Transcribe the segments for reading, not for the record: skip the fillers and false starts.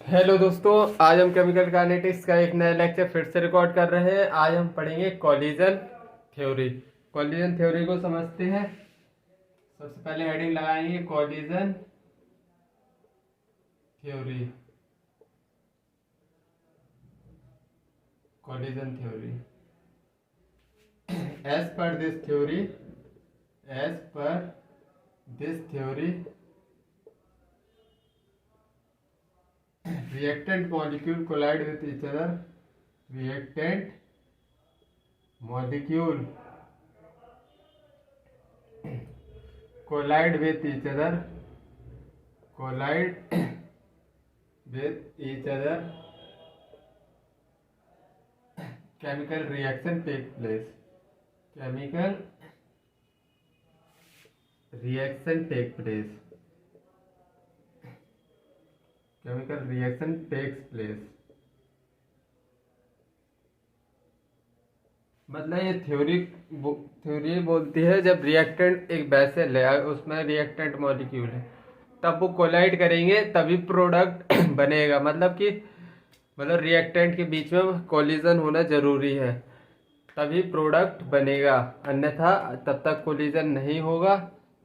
Hello दोस्तों, आज हम केमिकल काइनेटिक्स का एक नया लेक्चर फिर से रिकॉर्ड कर रहे हैं। आज हम पढ़ेंगे कॉलिजन थ्योरी। कॉलिजन थ्योरी को समझते हैं। सबसे पहले हेडिंग लगाएंगे collision theory. Collision theory as per this theory as per this theory reactant molecule collide with each other. Reactant molecule collide with each other. Collide with each other. Chemical reaction take place. Chemical reaction take place. Chemical reaction takes place. मतलब ये theory बोलती है जब reactant एक vessel है, उसमें reactant molecule है, तब वो कोलाइड करेंगे तभी प्रोडक्ट बनेगा। मतलब रिएक्टेंट के बीच में कोलिजन होना जरूरी है, तभी प्रोडक्ट बनेगा। अन्यथा तब तक कोलिजन नहीं होगा,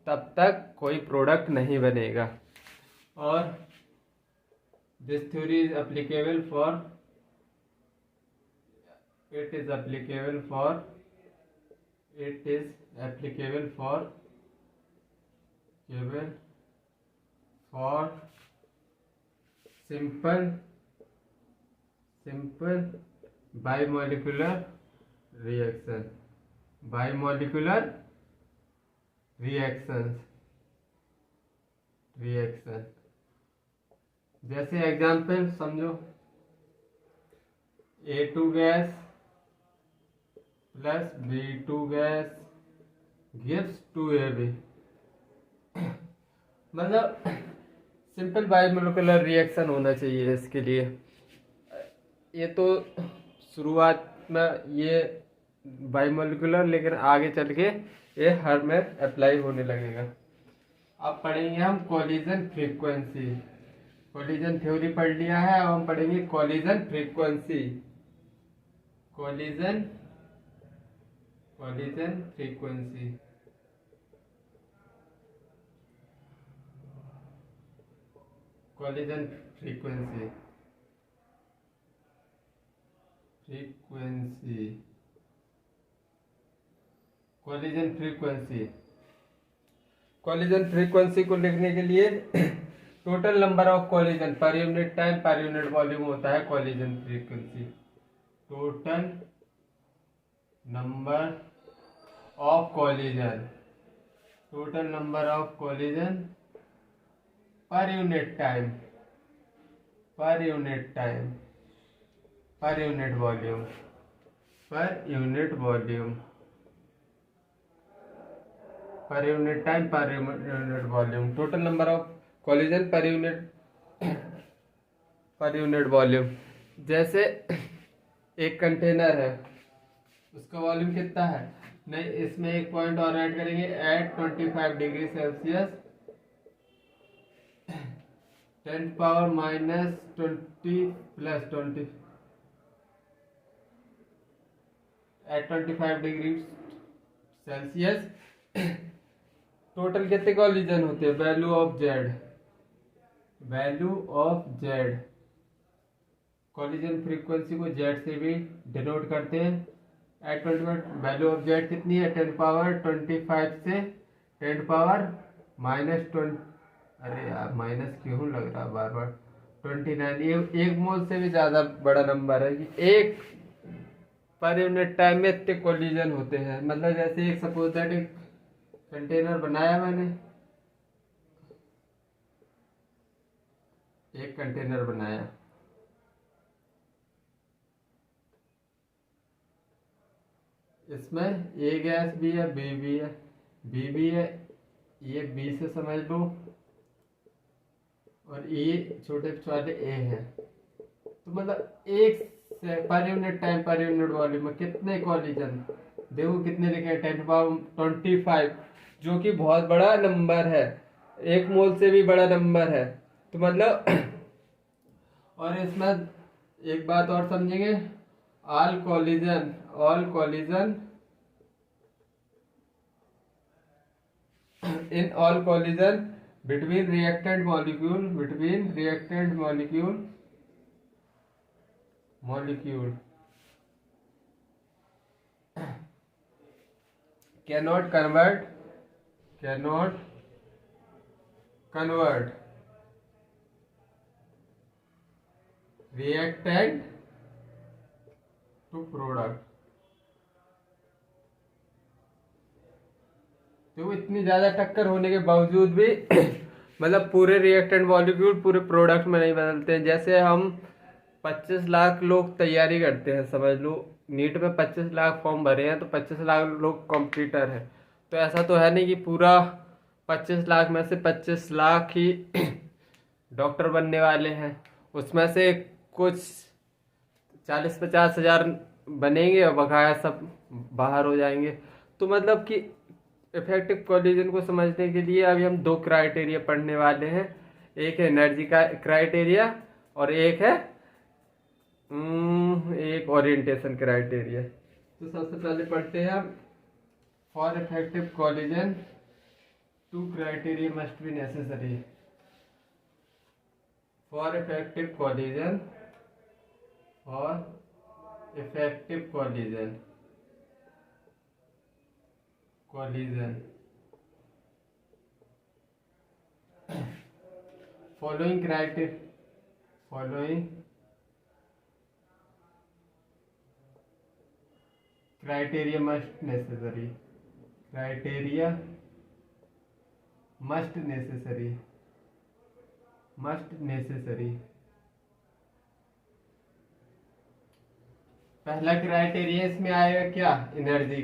तब तक कोई प्रोडक्ट नहीं बनेगा। और this theory is applicable for it is applicable for simple bimolecular reaction। जैसे एग्जाम्पल समझो, A2 gas plus B2 gas gives 2AB। मतलब सिंपल बायोमोलिकुलर रिएक्शन होना चाहिए इसके लिए। ये तो शुरुआत में ये बायोमोलिकुलर, लेकिन आगे चल के ये हर में अप्लाई होने लगेगा। अब पढ़ेंगे हम कॉलिजन फ्रीक्वेंसी। कॉलिजन थ्योरी पढ़ लिया है, अब हम पढ़ेंगे collision frequency. Collision frequency collision frequency collision frequency collision frequency को लिखने के लिए total number of collision per unit time per unit volume होता है collision frequency. Total number of collision per unit time per unit volume per unit time per unit volume. Total number of collision per unit volume. जैसे एक container है, उसका volume कितना है? नहीं, इसमें एक पॉइंट और ऐड करेंगे। At 25 degree celsius 10 power -20 plus 20 at 25 degree celsius total कितने कॉलिजन होते हैं? Value of Z. Collision frequency को जेड से भी डिनोट करते हैं। एट 25 वैल्यू ऑफ जेड कितनी है? 10 पावर 25 से 10 पावर -20। अरे यार, माइनस क्यों लग रहा बार बार? 29। ये एक मोल से भी ज्यादा बड़ा नंबर है कि एक पर यूनिट टाइम में इतने कॉलिजन होते हैं। मतलब जैसे एक सपोज दैट एक कंटेनर बनाया मैंने, एक कंटेनर बनाया, इसमें ए गैस भी है, बी भी है, ये बी से समझ लो, और ये छोटे वाले ए है। तो मतलब एक से per unit time per unit volume में कितने कॉलिजन? देखो कितने लिखे, 10 पावर 25, जो कि बहुत बड़ा नंबर है, एक मोल से भी बड़ा नंबर है। तो मतलब और इसमें एक बात और समझेंगे, all collision in all collision between reactant molecule cannot convert reactant to product। तो इतनी ज्यादा टक्कर होने के बावजूद भी मतलब पूरे रिएक्टेंट मॉलिक्यूल पूरे प्रोडक्ट में नहीं बदलते हैं। जैसे हम 25 लाख लोग तैयारी करते हैं, समझ लो नीट में 25 लाख फॉर्म भरे हैं तो 25 लाख लोग कॉम्पिटिटर हैं। तो ऐसा तो है नहीं कि पूरा 25 लाख में से 25 लाख ही डॉक्टर बनने वाले हैं। उसमें से कुछ 40-50 हजार बनेंगे और बकाया सब बाहर हो जाएंगे। तो मतलब कि इफेक्टिव कोलिजन को समझने के लिए अभी हम 2 क्राइटेरिया पढ़ने वाले हैं। एक है एनर्जी का क्राइटेरिया और एक है एक ओरिएंटेशन क्राइटेरिया। तो सबसे पहले पढ़ते हैं for effective collision 2 criteria must be necessary. For effective collision following criteria must necessary पहला क्राइटेरिया इसमें आएगा क्या, एनर्जी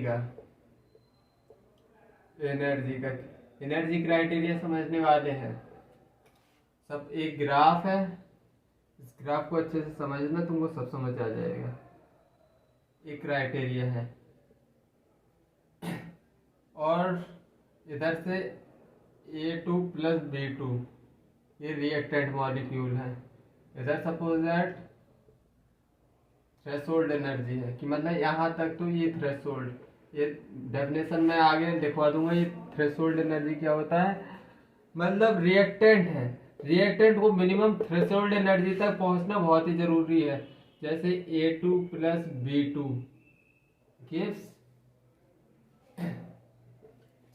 क्राइटेरिया समझने वाले हैं सब। एक ग्राफ है, इस ग्राफ को अच्छे से समझना, तुमको सब समझ आ जाएगा। एक क्राइटेरिया है और इधर से A2 + B2 ये रिएक्टेंट मॉलिक्यूल है। इधर सपोज दैट थ्रेशोल्ड एनर्जी है कि मतलब यहाँ तक तो ये थ्रेशोल्ड, ये डेफिनेशन में आगे लिखवा दूंगा। ये थ्रेशोल्ड एनर्जी क्या होता है, मतलब रिएक्टेंट है, रिएक्टेंट को मिनिमम थ्रेशोल्ड एनर्जी तक पहुंचना बहुत ही जरूरी है। जैसे A2 + B2 गिव्स,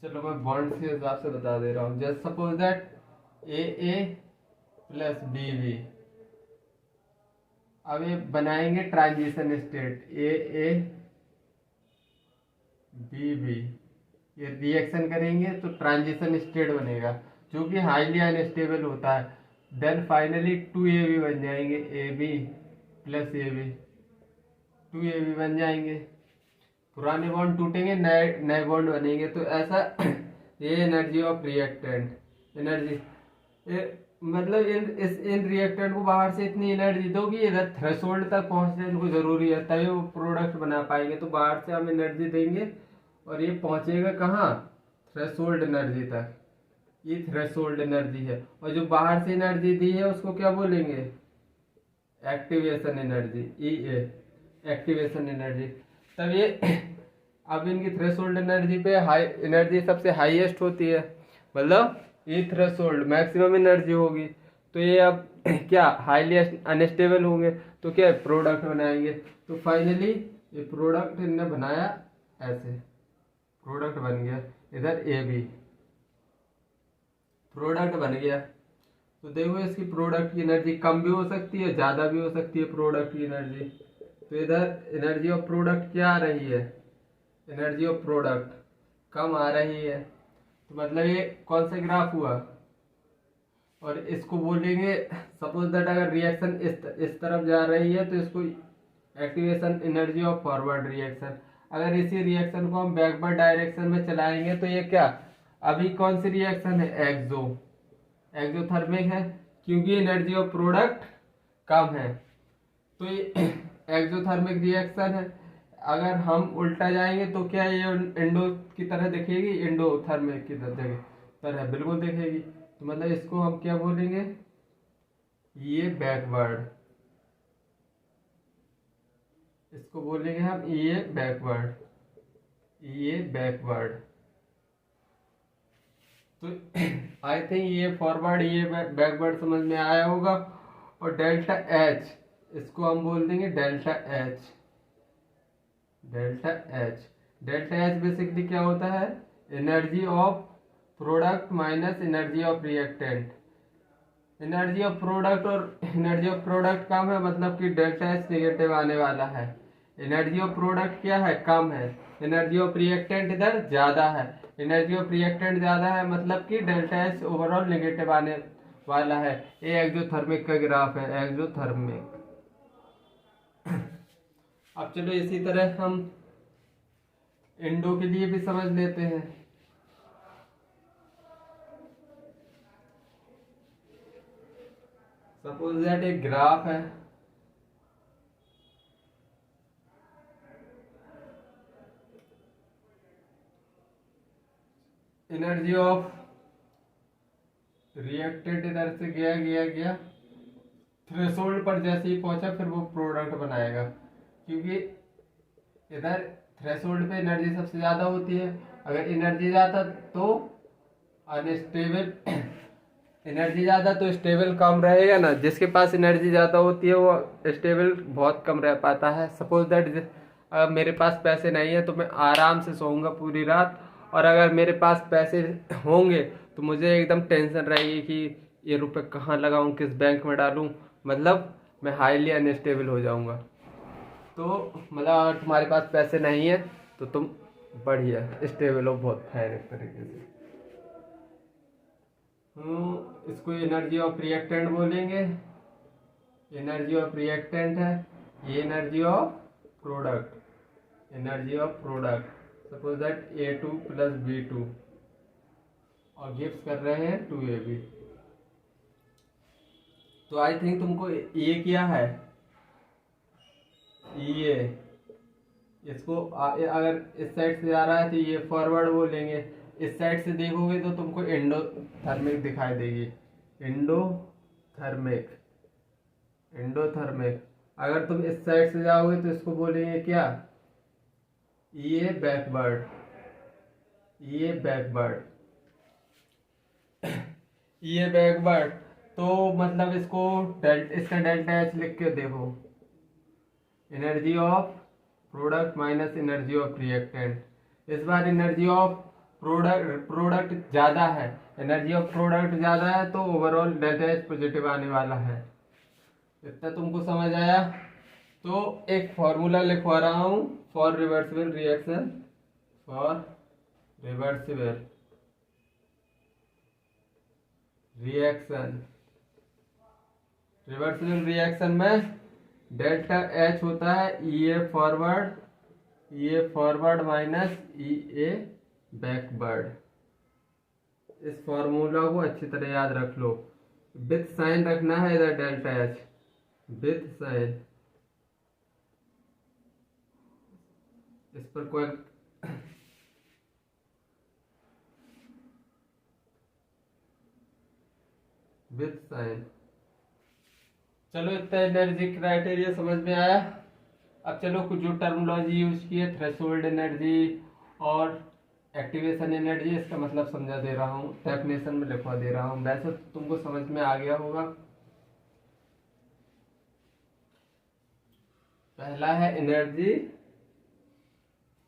चलो मैं बॉन्ड के हिसाब से बता दे रहा हूँ। Just suppose that AA + BB, अब ये बनाएंगे ट्रांजिशन स्टेट AA BB, ये रिएक्शन करेंगे तो ट्रांजिशन स्टेट बनेगा जो कि हाईली अनस्टेबल होता है। देन फाइनली 2AB बन जाएंगे, AB + AB 2AB बन जाएंगे। पुराने बॉन्ड टूटेंगे, नए बॉन्ड बनेंगे। तो ऐसा ये एनर्जी ऑफ रिएक्टेंट एनर्जी, मतलब इन रिएक्टेंट को बाहर से इतनी एनर्जी दो कि इधर थ्रेशोल्ड तक पहुंचने इनको जरूरी है, तभी वो प्रोडक्ट बना पाएंगे। तो बाहर से हम एनर्जी देंगे और ये पहुंचेगा कहाँ, थ्रेशोल्ड एनर्जी तक। ये थ्रेशोल्ड एनर्जी है। और जो बाहर से एनर्जी दी है उसको क्या बोलेंगे, activation energy, EA activation energy. तब ये अब इनकी थ्रेशोल्ड एनर्जी पे हाई एनर्जी सबसे हाईएस्ट होती है, मतलब ये थ्रेशोल्ड मैक्सिमम एनर्जी होगी। तो ये अब क्या हाईली अनस्टेबल होंगे, तो क्या प्रोडक्ट बनाएंगे। तो फाइनली ये प्रोडक्ट इनने बनाया, ऐसे प्रोडक्ट बन गया। इधर AB प्रोडक्ट बन गया। तो देखो इसकी प्रोडक्ट की एनर्जी कम भी हो सकती है, ज्यादा भी हो सकती है प्रोडक्ट की एनर्जी। तो इधर एनर्जी ऑफ प्रोडक्ट क्या आ रही है, एनर्जी ऑफ प्रोडक्ट कम आ रही है। तो मतलब ये कौन सा ग्राफ हुआ। और इसको बोलेंगे सपोज दैट अगर रिएक्शन इस तरफ जा रही है तो इसको activation energy of forward reaction. अगर इसी रिएक्शन को हम बैकवर्ड डायरेक्शन में चलाएंगे तो ये क्या, अभी कौन सी रिएक्शन है, एक्सोथर्मिक है, क्योंकि एनर्जी ऑफ प्रोडक्ट कम है। तो ये एक्सोथर्मिक रिएक्शन है। अगर हम उल्टा जाएंगे तो क्या ये एंडो की तरह दिखेगी, एंडोथर्मिक की तरह बिल्कुल दिखेगी। तो मतलब इसको हम क्या बोलेंगे, ये बैकवर्ड इसको बोलेंगे हम ई A backward, E A backward. तो आई थिंक ये फॉरवर्ड ये बैकवर्ड समझ में आया होगा। और डेल्टा एच, इसको हम बोल देंगे delta H, delta H. Delta H basically क्या होता है, energy of product minus energy of reactant. Energy of product और एनर्जी ऑफ प्रोडक्ट कम है, मतलब कि डेल्टा एच नेगेटिव आने वाला है। एनर्जी ऑफ प्रोडक्ट क्या है, कम है। एनर्जी ऑफ रिएक्टेंट इधर ज्यादा है। एनर्जी ऑफ रिएक्टेंट ज्यादा है मतलब कि डेल्टा एच ओवरऑल नेगेटिव आने वाला है। ये एक्सोथर्मिक का ग्राफ है, एक्सोथर्मिक। अब चलो इसी तरह हम इंडो के लिए भी समझ लेते हैं। सपोज दैट एक ग्राफ है, एनर्जी ऑफ रिएक्टेंट इधर से गया गया गया, थ्रेशोल्ड पर जैसे ही पहुंचा फिर वो प्रोडक्ट बनाएगा, क्योंकि इधर थ्रेशोल्ड पे एनर्जी सबसे ज्यादा होती है। अगर एनर्जी ज्यादा तो अनस्टेबल, एनर्जी ज्यादा तो स्टेबल कम रहेगा ना। जिसके पास एनर्जी ज्यादा होती है वो स्टेबल बहुत कम रह पाता है। सपोज दैट मेरे पास पैसे नहीं है तो मैं आराम से सोऊंगा पूरी रात, और अगर मेरे पास पैसे होंगे तो मुझे एकदम टेंशन रहेगी कि ये रुपए कहाँ लगाऊं, किस बैंक में डालूं, मतलब मैं हाईली अनस्टेबल हो जाऊंगा। तो मतलब अगर तुम्हारे पास पैसे नहीं है तो तुम बढ़िया स्टेबल हो बहुत फायर तरीके से। इसको एनर्जी ऑफ रिएक्टेंट बोलेंगे। एनर्जी ऑफ रिएक्टेंट है, ये energy of product, energy of product. Suppose that A2 plus B2 और गिव्स कर रहे हैं 2AB। तो आई थिंक तुमको ये क्या है, ये इसको अगर इस साइड से आ रहा है तो ये फॉरवर्ड बोलेंगे। इस साइड से देखोगे तो तुमको एंडोथर्मिक दिखाई देगी, एंडोथर्मिक, एंडोथर्मिक। अगर तुम इस साइड से जाओगे तो इसको बोलेंगे क्या, ये बैकवर्ड, ये बैकवर्ड, ये बैकवर्ड। तो मतलब इसको इसका डेल्टा एच लिख के देखो, energy of product minus energy of reactant. इस बार एनर्जी ऑफ प्रोडक्ट ज्यादा है, एनर्जी ऑफ प्रोडक्ट ज्यादा है तो ओवरऑल डेल्टा एच पॉजिटिव आने वाला है। इतना तुमको समझ आया? तो एक फॉर्मूला लिखवा रहा हूं for reversible reaction, for reversible reaction. Reversible reaction में डेल्टा एच होता है ई A forward minus E A backward. इस फॉर्मूला को अच्छी तरह याद रख लो, विथ साइन रखना है इधर डेल्टा एच, विथ साइन। इस पर कोई विथ साइन। चलो इतना एनर्जी क्राइटेरिया समझ में आया। अब चलो कुछ जो टर्मिनोलॉजी यूज की है, थ्रेशोल्ड एनर्जी और एक्टिवेशन एनर्जी, इसका मतलब समझा दे रहा हूँ, डेफिनेशन में लिखवा दे रहा हूँ। वैसे तुमको समझ में आ गया होगा। पहला है energy,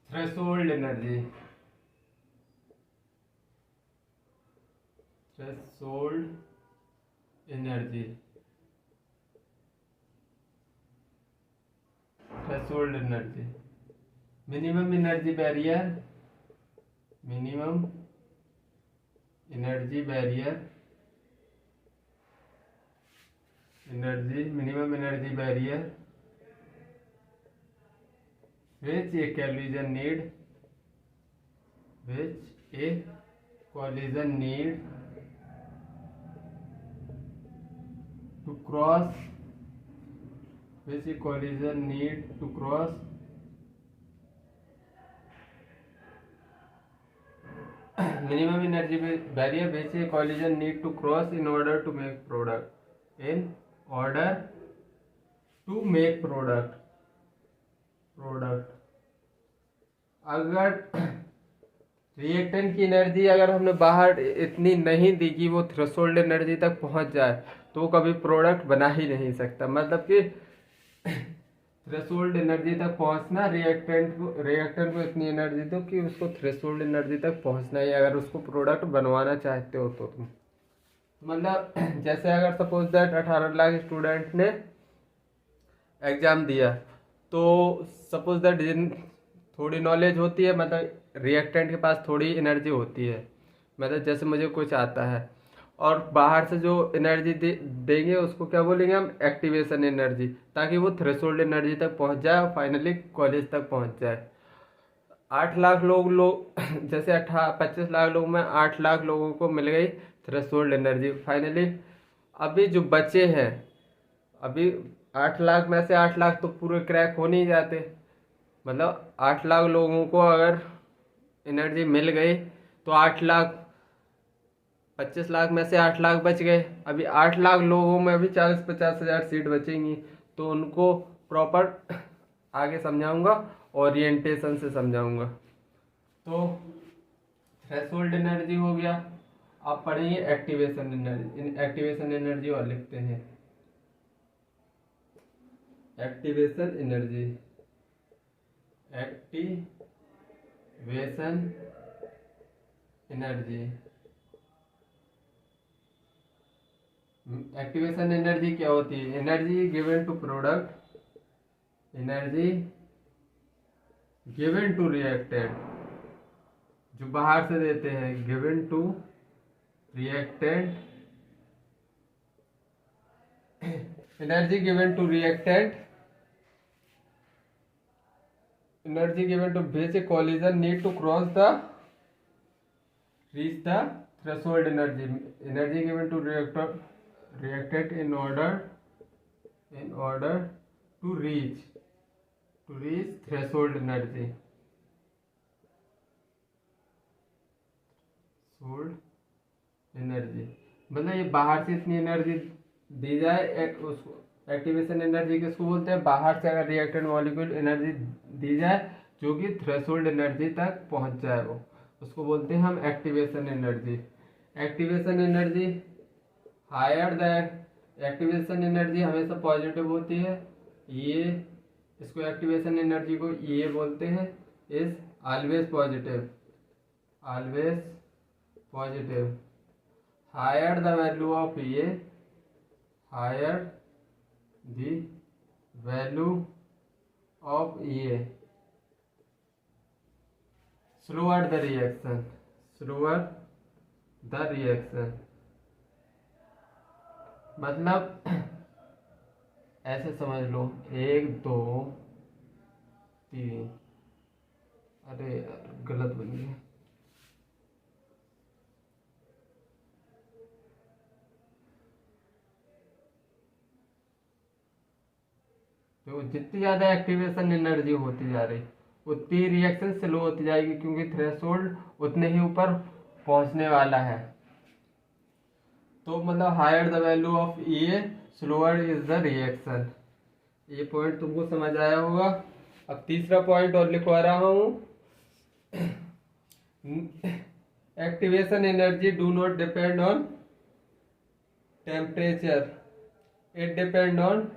threshold energy, threshold energy, threshold energy. Minimum energy barrier, minimum energy barrier, energy minimum energy barrier which a collision need, which a collision need to cross, which a collision need to cross minimum energy barrier which a collision need to cross in order to make product, in order to make product। Product. अगर reactant की energy अगर हमने बाहर इतनी नहीं दी कि वो threshold energy तक पहुंच जाए तो वो कभी प्रोडक्ट बना ही नहीं सकता। मतलब कि थ्रेशोल्ड एनर्जी तक पहुंचना, रिएक्टेंट को इतनी एनर्जी दो कि उसको थ्रेशोल्ड एनर्जी तक पहुंचना ही, अगर उसको प्रोडक्ट बनवाना चाहते हो तो तुम। मतलब जैसे अगर सपोज दैट 18 लाख स्टूडेंट ने एग्जाम दिया, तो सपोज दैट जिन थोड़ी नॉलेज होती है, मतलब रिएक्टेंट के पास थोड़ी एनर्जी होती है, मतलब जैसे मुझे कुछ आता है, और बाहर से जो एनर्जी देंगे उसको क्या बोलेंगे हम, एक्टिवेशन एनर्जी, ताकि वो थ्रेशोल्ड एनर्जी तक पहुंच जाए और फाइनली कॉलेज तक पहुंच जाए। 8 लाख लोग जैसे 25 लाख लोग में 8 लाख लोगों को मिल गई थ्रेशोल्ड एनर्जी फाइनली। अभी जो बचे हैं, अभी 8 लाख में से 8 लाख तो पूरे क्रैक हो नहीं जाते। मतलब 8 लाख लोगों को अगर एनर्जी मिल गई तो 8 लाख, 25 लाख में से 8 लाख बच गए। अभी 8 लाख लोगों में अभी 40-50 हज़ार सीट बचेंगी, तो उनको प्रॉपर आगे समझाऊंगा, ओरिएंटेशन से समझाऊंगा। तो थ्रेशोल्ड एनर्जी हो गया। आप पढ़ेंगे एक्टिवेशन एनर्जी। एक्टिवेशन एनर्जी और लिखते हैं, activation energy, activation energy. Activation energy क्या होती है? Energy given to product, energy given to reactant, जो बाहर से देते हैं, given to reactant, energy given to reactant, energy given to basic collision need to cross the reach the threshold energy given to reactant in order to reach threshold energy मतलब ये बाहर से इतनी एनर्जी दी जाए, उसको एक्टिवेशन एनर्जी किसको बोलते हैं? बाहर से अगर रिएक्टेंट मॉलिक्यूल एनर्जी दी जाए जो कि थ्रेशोल्ड एनर्जी तक पहुंच जाए, वो उसको बोलते हैं हम activation energy. Activation energy higher than, activation energy हमेशा पॉजिटिव होती है, ये इसको एक्टिवेशन एनर्जी को ये बोलते हैं, is always positive, always positive. Higher the value of ये, हायर द वैल्यू ऑफ ये, slower the reaction, slower the reaction. मतलब ऐसे समझ लो, 1 2 3, अरे यार गलत बन गया। तो जितनी ज्यादा एक्टिवेशन एनर्जी होती जा रही उतनी रिएक्शन स्लो होती जाएगी, क्योंकि थ्रेशोल्ड उतने ही ऊपर पहुंचने वाला है। तो मतलब higher the value of a slower is the reaction. ये पॉइंट तुमको समझ आया होगा। अब तीसरा पॉइंट और लिखवा रहा हूं, activation energy do not depend on temperature, it depend on,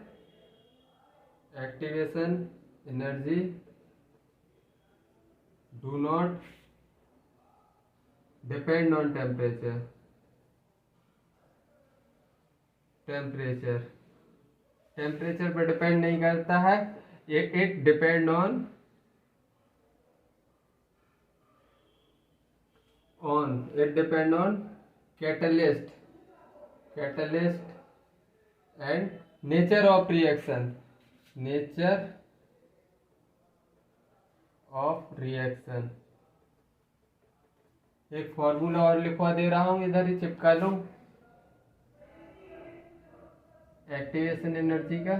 activation energy do not depend on temperature, temperature पर डिपेंड नहीं करता है, it depend on it depend on catalyst and nature of reaction, nature of reaction. एक formula और लिखवा दे रहा हूं, इधर ही चिपका लो एक्टिवेशन एनर्जी का।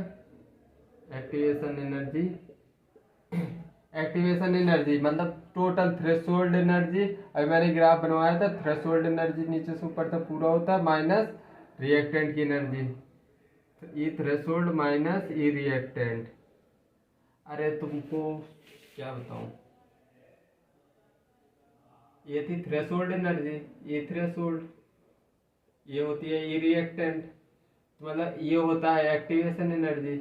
एक्टिवेशन एनर्जी मतलब टोटल थ्रेशोल्ड एनर्जी। अभी मैंने ग्राफ बनवाया था, थ्रेशोल्ड एनर्जी नीचे से ऊपर तक पूरा होता है माइनस रिएक्टेंट की एनर्जी, ई थ्रेशोल्ड माइनस ई रिएक्टेंट। अरे तुमको क्या बताऊं, ये थी थ्रेशोल्ड एनर्जी, ये थ्रेशोल्ड, ये होती है ई रिएक्टेंट, मतलब ये होता है एक्टिवेशन एनर्जी।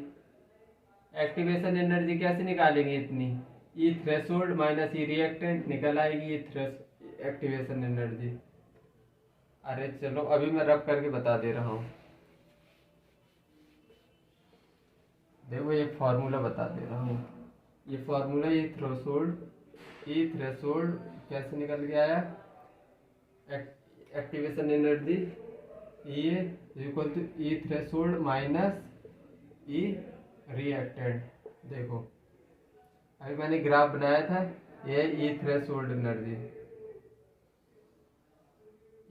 एक्टिवेशन एनर्जी कैसे निकालेंगे इतनी, ई थ्रेशोल्ड माइनस ई रिएक्टेंट निकल आएगी थ्रेश एक्टिवेशन एनर्जी। अरे चलो अभी मैं रब करके बता दे रहा हूँ, देखो ये फॉर्मूला बता दे रहा हूँ। ये फॉर्मूला ई थ्रेशोल्ड कैसे निकल के आया, activation energy E equal to E threshold minus E reactant. देखो अभी मैंने ग्राफ बनाया था, ये ई थ्रेशोल्ड एनर्जी,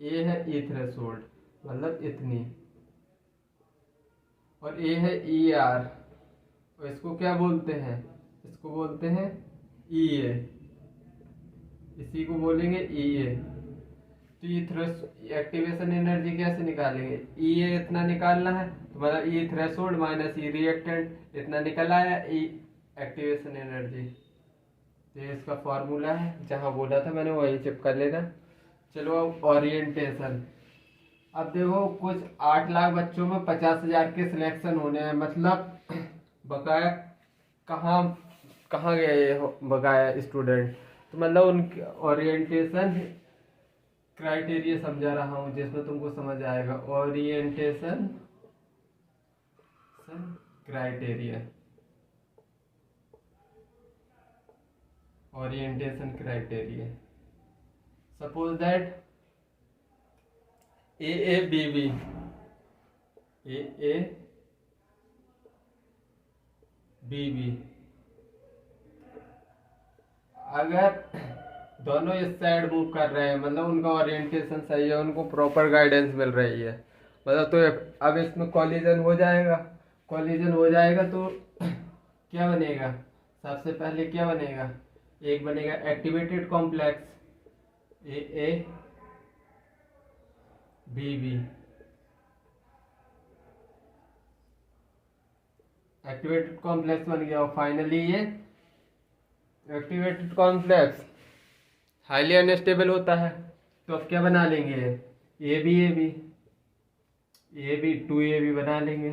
ये है ई थ्रेशोल्ड मतलब इतनी, और ये है ई आर, और इसको क्या बोलते हैं, इसको बोलते हैं ई ए, इसी को बोलेंगे ई ए। तो ये थ्रेश एक्टिवेशन एनर्जी कैसे निकालेंगे, ई ए इतना निकालना है, तो मतलब ई थ्रेशोल्ड माइनस ई रिएक्टेंट इतना निकल आया ई एक्टिवेशन एनर्जी। तो ये इसका फॉर्मूला है, जहां बोला था मैंने वही चिपका लेना। चलो अब ओरिएंटेशन। अब देखो कुछ 8 लाख बच्चों में 50,000 के सिलेक्शन होने हैं, मतलब बकाया कहाँ कहाँ गए ये बकाया स्टूडेंट, तो मतलब उनके ओरिएंटेशन क्राइटेरिया समझा रहा हूँ जिसमें तुमको समझ आएगा। Orientation criteria, orientation criteria, suppose that A B B, A B B, अगर दोनों इस साइड मूव कर रहे हैं, मतलब उनका ओरिएंटेशन सही है, उनको प्रॉपर गाइडेंस मिल रही है, मतलब तो अब इसमें कॉलिजन हो जाएगा। कॉलिजन हो जाएगा तो क्या बनेगा, सबसे पहले क्या बनेगा, एक बनेगा activated complex A B B, activated complex बन गया। और फाइनली ये एक्टिवेटेड कॉम्प्लेक्स हाईली अनस्टेबल होता है, तो अब क्या बना लेंगे, ए बी 2 बना लेंगे।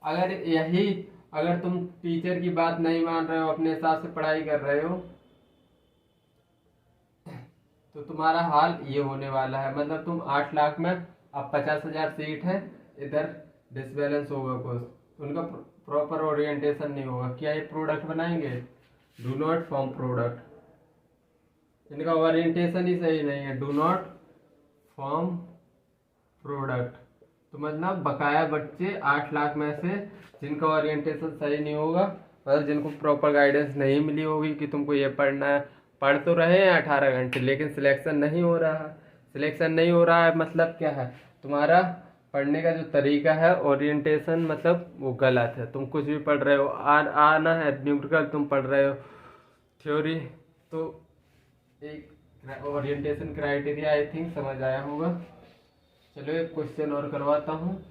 अगर तुम टीचर की बात नहीं मान रहे हो, अपने हिसाब से पढ़ाई कर रहे हो, तो तुम्हारा हाल ये होने वाला है, मतलब तुम 8 लाख में अब 50,000 सीट है, इधर डिसबैलेंस होगा कुछ, उनका प्रॉपर ओरिएंटेशन नहीं होगा। क्या ये प्रोडक्ट बनाएंगे, डू नॉट फॉर्म प्रोडक्ट, इनका ओरिएंटेशन ही सही नहीं है, डू नॉट फॉर्म प्रोडक्ट। तो मतलब बकाया बच्चे 8 लाख में से जिनका ओरिएंटेशन सही नहीं होगा, मतलब जिनको प्रॉपर गाइडेंस नहीं मिली होगी कि तुमको ये पढ़ना है, पढ़ तो रहे हैं 18 घंटे लेकिन सिलेक्शन नहीं हो रहा है। सिलेक्शन नहीं हो रहा है मतलब क्या है, तुम्हारा पढ़ने का जो तरीका है ओरिएंटेशन मतलब वो गलत है। तुम कुछ भी पढ़ रहे हो, आना है न्यूमेरिकल तुम पढ़ रहे हो थ्योरी, तो एक ओरिएंटेशन क्राइटेरिया आई थिंक समझ आया होगा। चलो एक क्वेश्चन और करवाता हूँ।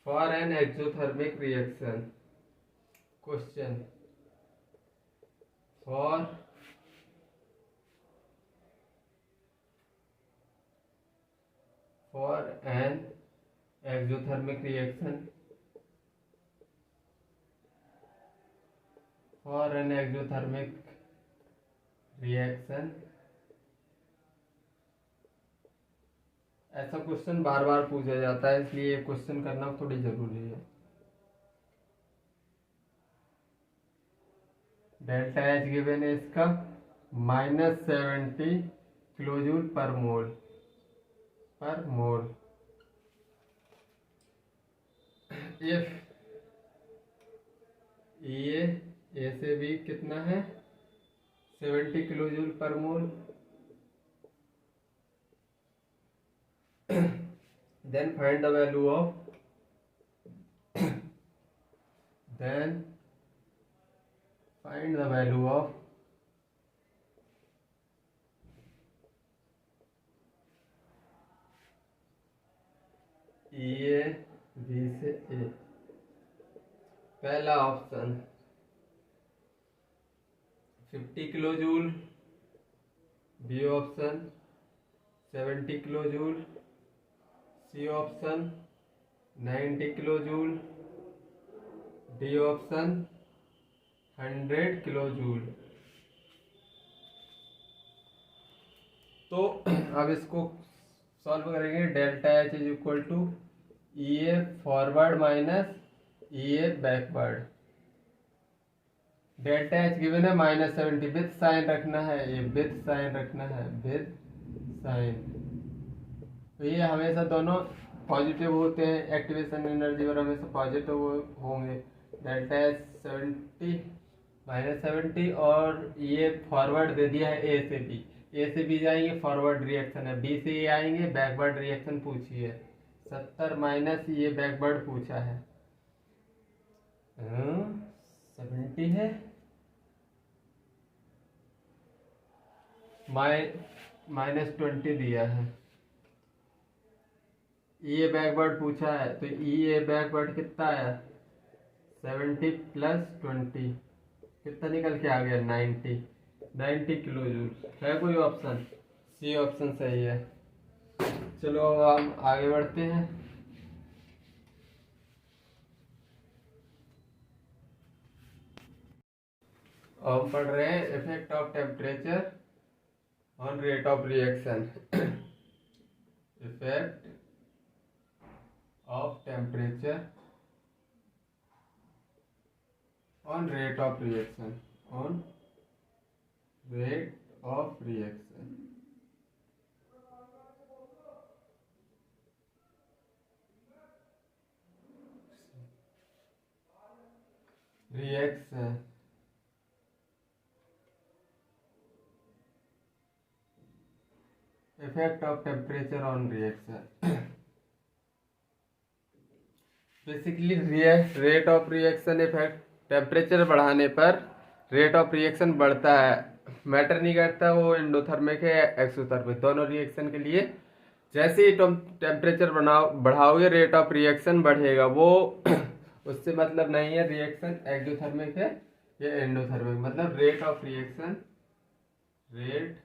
For an exothermic reaction, question for an exothermic reaction, for an exothermic reaction, ऐसा क्वेश्चन बार बार पूछा जाता है, इसलिए ये क्वेश्चन करना थोड़ी जरूरी है। डेल्टा एच गिवन है इसका -70 किलोजूल पर मोल इफ ए से भी कितना है 70 kilojoule per mole, then find the value of E A B से ए। पहला option 50 kilo joule, B option 70 kilo joule, C option 90 kilo joule, D option 100 kilo joule. तो अब इसको solve करेंगे। Delta H is equal to E A forward minus E A backward. Delta H given है -70, with sign रखना है, ये with sign रखना है, विद साइन। तो ये हमेशा दोनों पॉजिटिव होते हैं, एक्टिवेशन एनर्जी और हमेशा पॉजिटिव होंगे। डेल्टा एच 70 -70 और ये फॉरवर्ड दे दिया है ए से बी। ए से बी जाएंगे फॉरवर्ड रिएक्शन है, बी से ये आएंगे बैकवर्ड रिएक्शन पूछी है। 70 माइनस ये बैकवर्ड पूछा है, 70 है, -20 दिया है। ये बैकवर्ड पूछा है तो ये बैकवर्ड कितना आया, 70 + 20 कितना निकल के आ गया, 90 किलो जूल। है कोई ऑप्शन? सी ऑप्शन सही है। चलो अब हम आगे बढ़ते हैं। हम पढ़ रहे हैं effect of temperature on rate of reaction. Effect of temperature on rate of reaction, on rate of reaction। reaction effect of temperature on reaction। Basically rate of reaction effect, temperature बढ़ाने पर रेट ऑफ रिएक्शन बढ़ता है, matter नहीं करता वो endothermic है exothermic, दोनों reaction के लिए। जैसे ही तुम टेम्परेचर बढ़ाओगे रेट ऑफ रिएक्शन बढ़ेगा। वो उससे मतलब नहीं है रिएक्शन एक्सोथर्मिक है या एंडोथर्मिक, मतलब rate of reaction, rate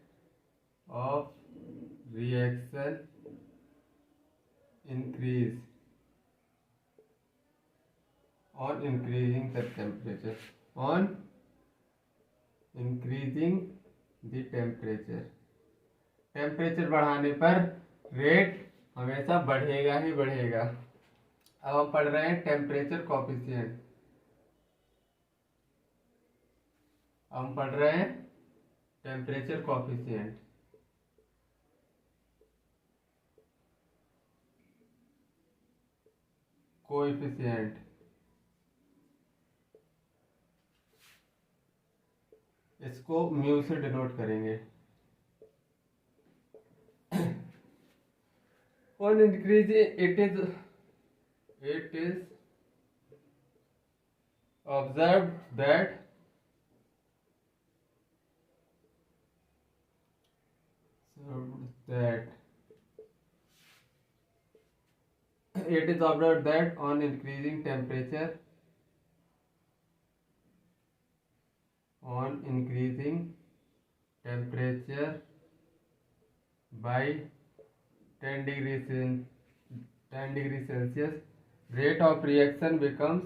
of reaction increase on increasing the temperature, on increasing the temperature। Temperature बढ़ाने पर रेट हमेशा बढ़ेगा ही बढ़ेगा। अब हम पढ़ रहे हैं टेम्परेचर कॉफिशिएंट। हम पढ़ रहे हैं टेम्परेचर कॉफिशिएंट। कोएफिशिएंट, इसको म्यू से डिनोट करेंगे। On increasing it is observe that it is observed that on increasing temperature, on increasing temperature by 10 degrees Celsius, rate of reaction becomes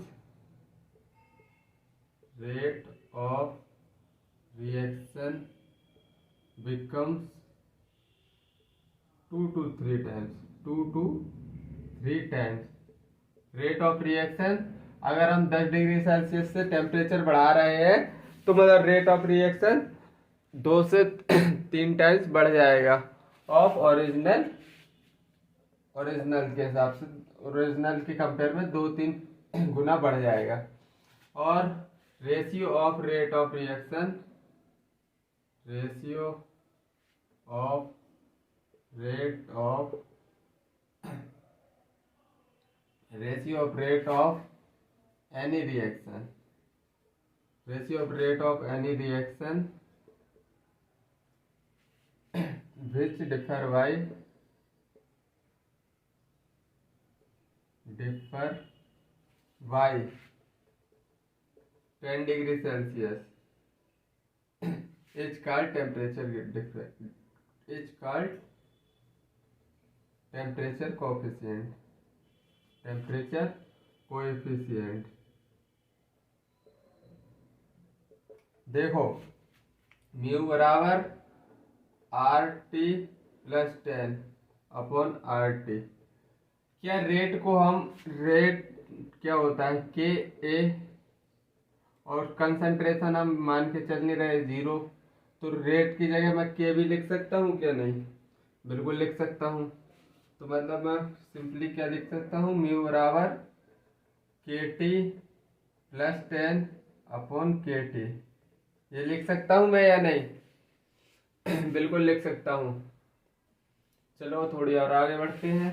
2 to 3 times, 2 to 3 times। Rate of reaction अगर हम 10 degree Celsius से temperature बढ़ा रहे हैं तो मतलब rate of reaction 2 से 3 times बढ़ जाएगा ऑफ ओरिजिनल के हिसाब से, ओरिजिनल के कंपेयर में 2-3 गुना बढ़ जाएगा। और ratio of rate of reaction, ratio of rate of any reaction, ratio of rate of any reaction which differ by differ by 10 degree Celsius is called temperature difference, is called temperature coefficient, temperature coefficient। देखो mu बराबर R T plus 10 upon R T. क्या rate को हम rate क्या होता है के ए, और कंसंट्रेशन हम मान के चल नहीं रहे 0, तो रेट की जगह मैं के भी लिख सकता हूँ क्या? नहीं, बिल्कुल लिख सकता हूँ। तो मतलब मैं सिंपली क्या लिख सकता हूँ, म्यू बराबर के टी प्लस 10 अपॉन के टी। ये लिख सकता हूँ मैं या नहीं? बिल्कुल लिख सकता हूँ। चलो थोड़ी और आगे बढ़ते हैं।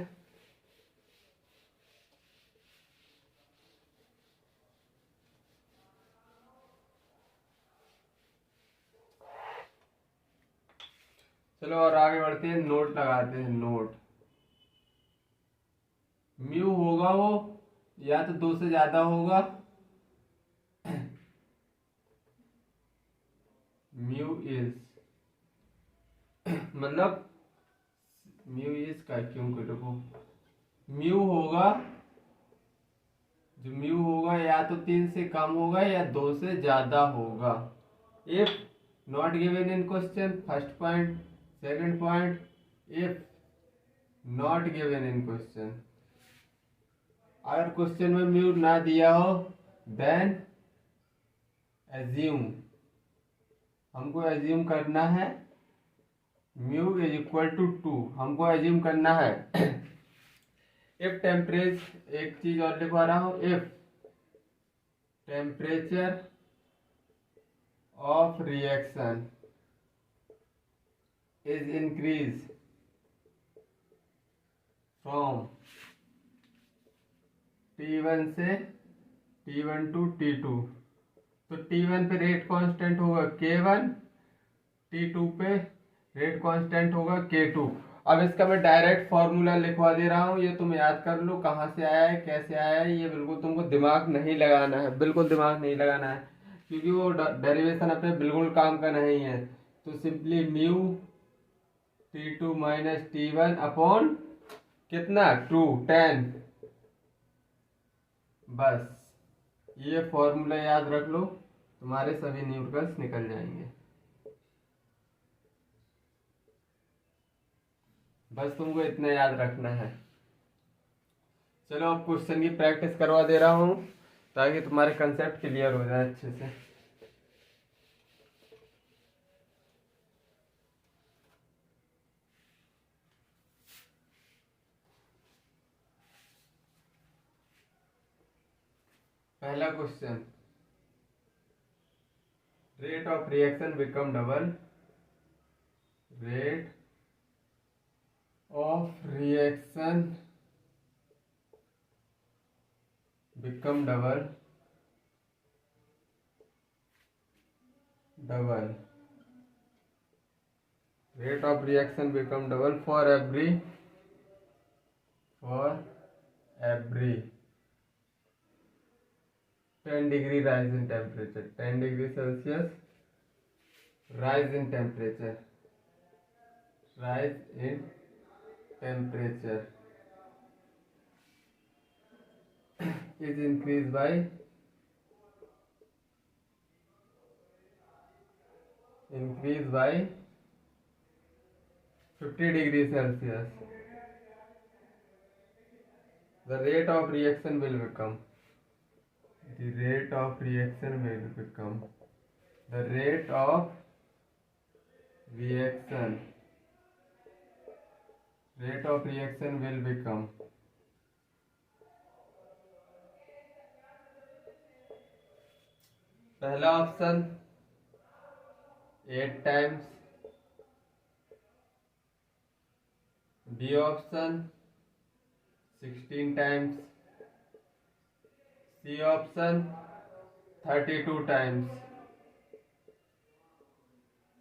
चलो और आगे बढ़ते हैं, नोट लगाते हैं। नोट म्यू होगा वो या तो 2 से ज्यादा होगा, म्यू इज मतलब म्यू इज का क्यों देखो, म्यू होगा, जो म्यू होगा या तो 3 से कम होगा या 2 से ज्यादा होगा। If not given in question, first point. Second point, if not given in question, अगर क्वेश्चन में म्यू ना दिया हो देन एज्यूम, हमको एज्यूम करना है म्यू इज इक्वल टू 2, हमको एज्यूम करना है। इफ टेम्परेचर, एक चीज और लिखवा रहा हूं, if temperature of reaction is increase from T1 से T1 टू T2, तो T1 पे रेट कांस्टेंट होगा K1, T2 पे रेट कांस्टेंट होगा K2। अब इसका मैं डायरेक्ट फॉर्मूला लिखवा दे रहा हूँ, ये तुम याद कर लो कहाँ से आया है कैसे आया है। ये बिल्कुल तुमको दिमाग नहीं लगाना है, बिल्कुल दिमाग नहीं लगाना है, क्योंकि वो डेरिवेशन अपने बिल्कुल काम का नहीं है। तो simply mu T2 minus T1 upon कितना 2 10, बस ये फॉर्मूला याद रख लो, तुम्हारे सभी न्यूमेरिकल्स निकल जाएंगे। बस तुमको इतना याद रखना है। चलो अब क्वेश्चन की प्रैक्टिस करवा दे रहा हूँ ताकि तुम्हारे कंसेप्ट क्लियर हो जाए अच्छे से। पहला question, rate of reaction become double, rate of reaction become double, double rate of reaction become double for every 10 degree rise in temperature, 10 degree Celsius rise in temperature, rise in temperature is increased by 50 degree Celsius. The rate of reaction will become, the rate of reaction will become, the rate of reaction, rate of reaction will become, पहला option 8 times, B option 16 times, C option 32 times,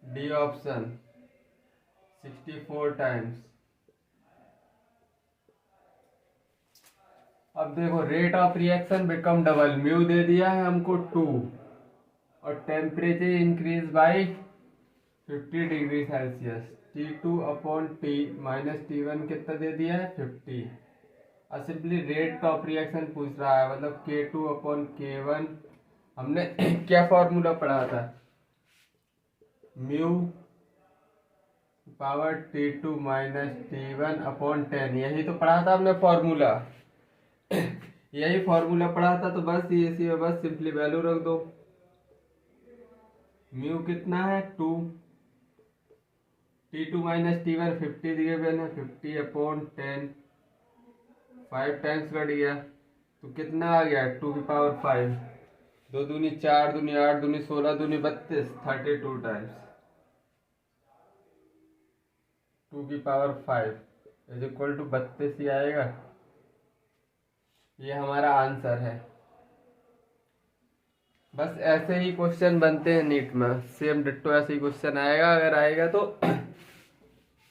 D option 64 times. अब देखो rate of reaction become double, म्यू दे दिया है हमको 2 और temperature increase by 50 degree Celsius. T2 upon T minus T1 कितना दे दिया है 50। और सिंपली रेट ऑफ रिएक्शन पूछ रहा है, मतलब K2 अपॉन K1। हमने क्या फॉर्मूला पढ़ा था, mu power T2 minus T1 upon 10, यही तो पढ़ा था हमने फॉर्मूला। यही फॉर्मूला पढ़ा था, तो बस ये इसी में बस सिंपली वैल्यू रख दो। म्यू कितना है 2, T2 माइनस T1 50 दिए हुए हैं, 50 अपॉन 10, 5 टाइम्स कट गया तो कितना आ गया 2 की पावर 5, 2 दूनी 4, दूनी 8, दूनी 16, दूनी 32, 32 टाइम्स 2 की पावर 5 इज इक्वल टू 32 ही आएगा। ये हमारा आंसर है। बस ऐसे ही क्वेश्चन बनते हैं नीट में, सेम डिट्टो ऐसे ही क्वेश्चन आएगा अगर आएगा तो।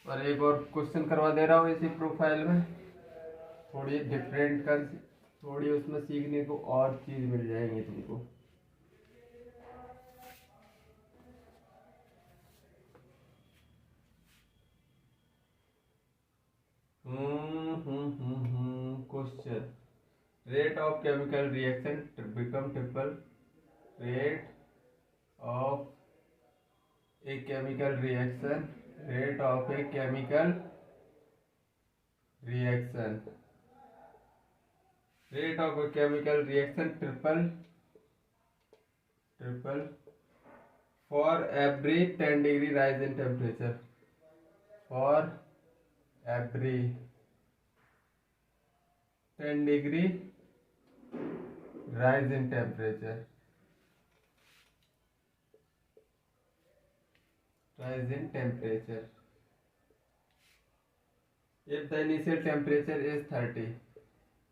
और एक और क्वेश्चन करवा दे रहा हूँ इसी प्रोफाइल में, थोड़ी डिफरेंट कर, थोड़ी उसमें सीखने को और चीज मिल जाएंगी तुमको। Question, rate of chemical reaction become triple, rate of a chemical reaction, rate of a chemical reaction, rate of a chemical reaction triple for every 10 degree rise in temperature, for every 10 degree rise in temperature, rise in temperature, if the initial temperature is 30,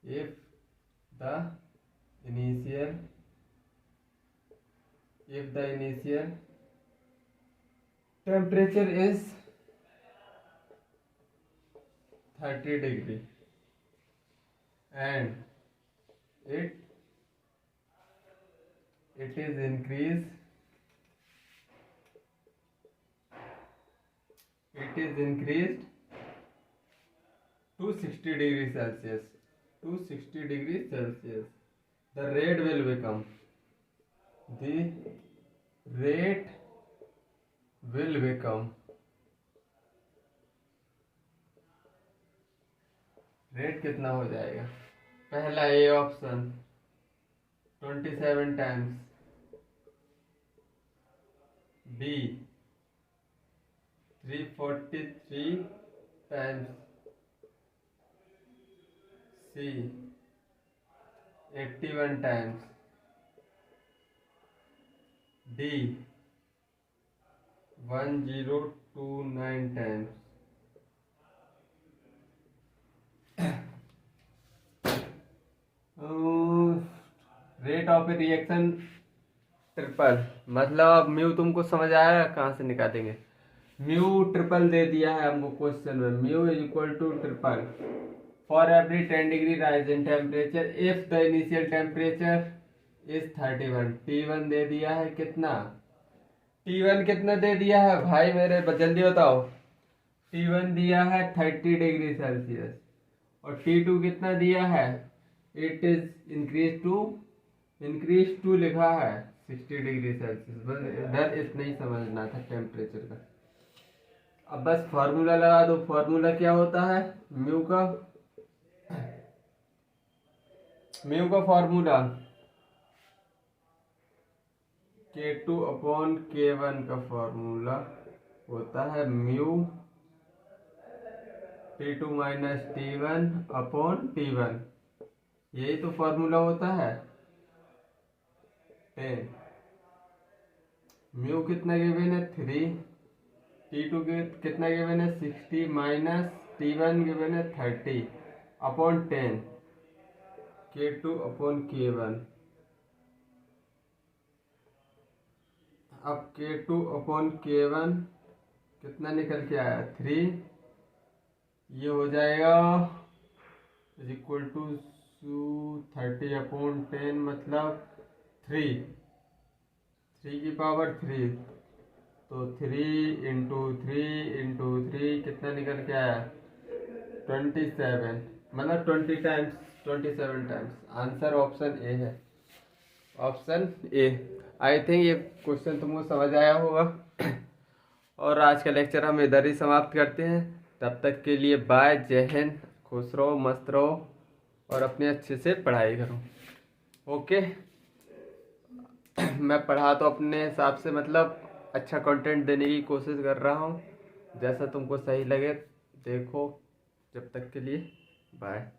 if the initial temperature is 30 degree and it is increased to 60 degree Celsius, the rate will become, rate कितना हो जाएगा, पहला A option 27 times, B 343 times, C 81 times, D 1029 times. Rate of a reaction triple, मतलब mu तुमको समझ आया कहाँ से निकालेंगे। म्यू ट्रिपल दे दिया है हमको क्वेश्चन में, mu is equal to triple for every 10 degree rise in temperature if the initial temperature is 31। T1 दे दिया है कितना, T1 कितना दे दिया है भाई मेरे, जल्दी बताओ। T1 दिया है 30 डिग्री सेल्सियस और T2 कितना दिया है, इट इज इंक्रीज टू लिखा है 60 डिग्री सेल्सियस। बस इधर इतना ही समझना था टेम्परेचर का। अब बस फॉर्मूला लगा दो, फॉर्मूला क्या होता है म्यू का फॉर्मूला K2 अपॉन K1 का फॉर्मूला होता है mu T2 minus T1 upon T1, यही तो फॉर्मूला होता है 10। म्यू कितना गिवन है 3, T2 कितना गिवन है 60 माइनस T1 गिवन है 30 अपॉन 10, K2 अपॉन K1। अब K2 अपॉन K1 कितना निकल के आया 3, ये हो जाएगा इज इक्वल टू 30/10 मतलब 3 की पावर 3, तो 3 × 3 × 3 कितना निकल के आया 27, मतलब 27 टाइम्स। आंसर ऑप्शन ए है, ऑप्शन ए। आई थिंक ये क्वेश्चन तुमको समझ आया होगा। और आज का लेक्चर हम इधर ही समाप्त करते हैं। तब तक के लिए बाय, जय हिंद, खुश रहो, मस्त रहो और अपने अच्छे से पढ़ाई करो। ओके। मैं पढ़ा तो अपने हिसाब से मतलब अच्छा कंटेंट देने की कोशिश कर रहा हूँ, जैसा तुमको सही लगे देखो। जब तक के लिए बाय।